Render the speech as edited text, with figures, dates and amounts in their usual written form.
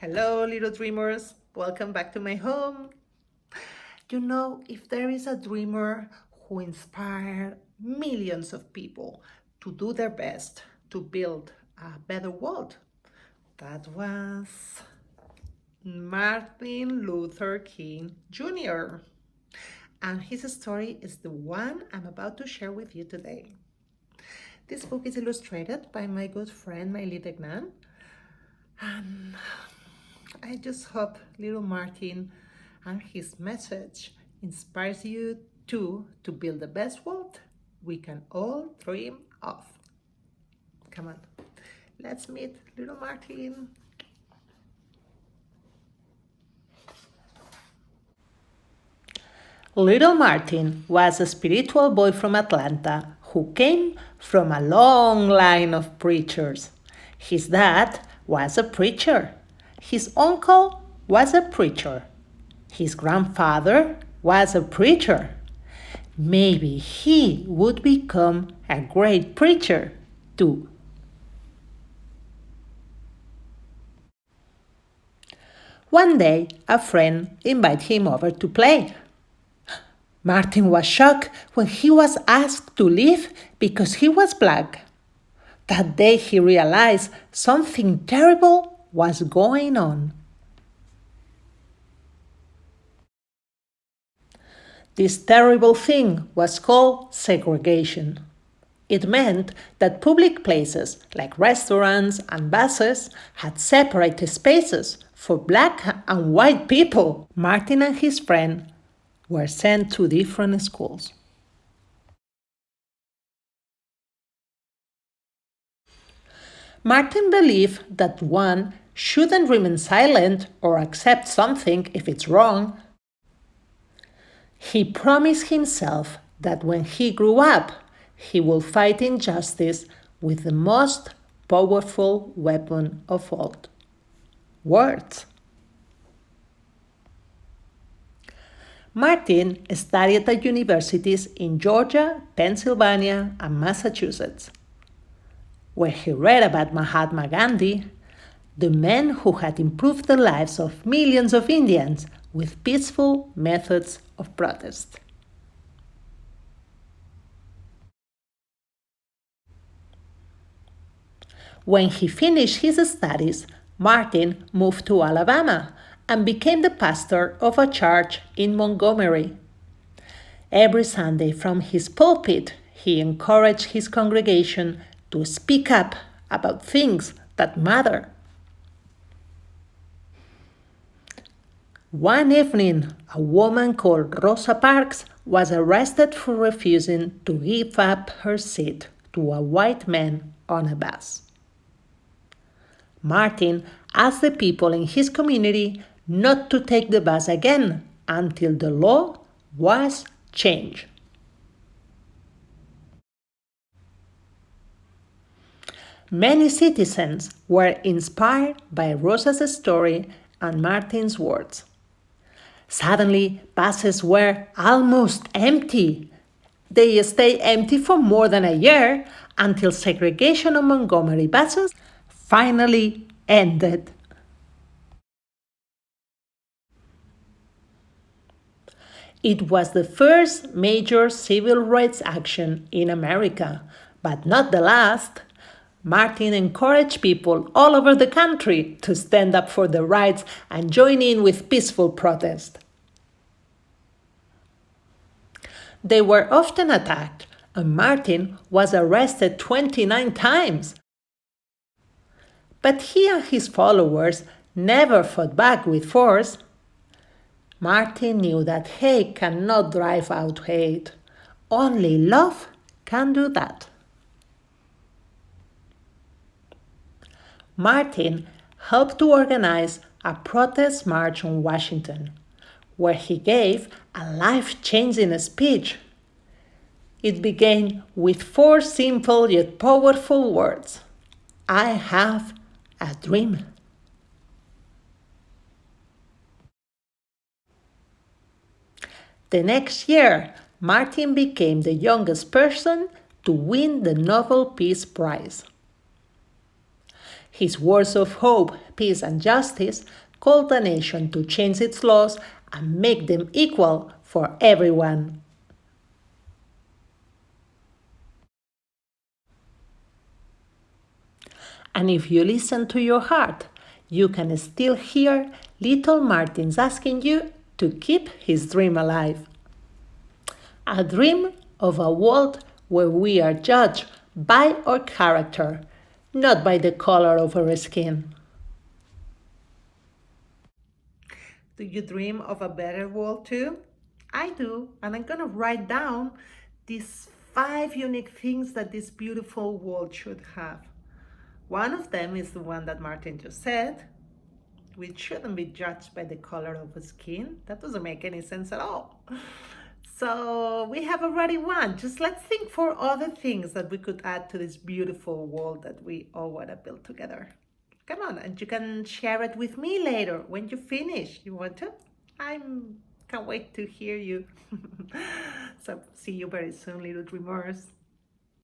Hello, little dreamers. Welcome back to my home. If there is a dreamer who inspired millions of people to do their best to build a better world, that was Martin Luther King Jr. And his story is the one I'm about to share with you today. This book is illustrated by my good friend, Maili Degnan. And I just hope little Martin and his message inspires you too to build the best world we can all dream of. Come on, let's meet little Martin. Little Martin was a spiritual boy from Atlanta who came from a long line of preachers. His dad was a preacher. His uncle was a preacher. His grandfather was a preacher. Maybe he would become a great preacher too. One day, a friend invited him over to play. Martin was shocked when he was asked to leave because he was black. That day he realized something terrible was going on. This terrible thing was called segregation. It meant that public places like restaurants and buses had separate spaces for black and white people. Martin and his friend were sent to different schools. Martin believed that one shouldn't remain silent or accept something if it's wrong. He promised himself that when he grew up, he will fight injustice with the most powerful weapon of all, words. Martin studied at universities in Georgia, Pennsylvania, and Massachusetts, where he read about Mahatma Gandhi, the man who had improved the lives of millions of Indians with peaceful methods of protest. When he finished his studies, Martin moved to Alabama and became the pastor of a church in Montgomery. Every Sunday from his pulpit, he encouraged his congregation to speak up about things that matter. One evening, a woman called Rosa Parks was arrested for refusing to give up her seat to a white man on a bus. Martin asked the people in his community not to take the bus again until the law was changed. Many citizens were inspired by Rosa's story and Martin's words. Suddenly, buses were almost empty. They stayed empty for more than a year until segregation on Montgomery buses finally ended. It was the first major civil rights action in America, but not the last. Martin encouraged people all over the country to stand up for their rights and join in with peaceful protest. They were often attacked, and Martin was arrested 29 times. But he and his followers never fought back with force. Martin knew that hate cannot drive out hate. Only love can do that. Martin helped to organize a protest march on Washington, where he gave a life-changing speech. It began with 4 simple yet powerful words: I have a dream. The next year, Martin became the youngest person to win the Nobel Peace Prize. His words of hope, peace, and justice called the nation to change its laws and make them equal for everyone. And if you listen to your heart, you can still hear little Martins asking you to keep his dream alive. A dream of a world where we are judged by our character, not by the color of our skin. Do you dream of a better world too? I do, and I'm gonna write down these 5 unique things that this beautiful world should have. One of them is the one that Martin just said. We shouldn't be judged by the color of the skin. That doesn't make any sense at all. So we have already one. Just let's think for other things that we could add to this beautiful world that we all want to build together. Come on, and you can share it with me later when you finish. You want to? I can't wait to hear you. So see you very soon, little dreamers.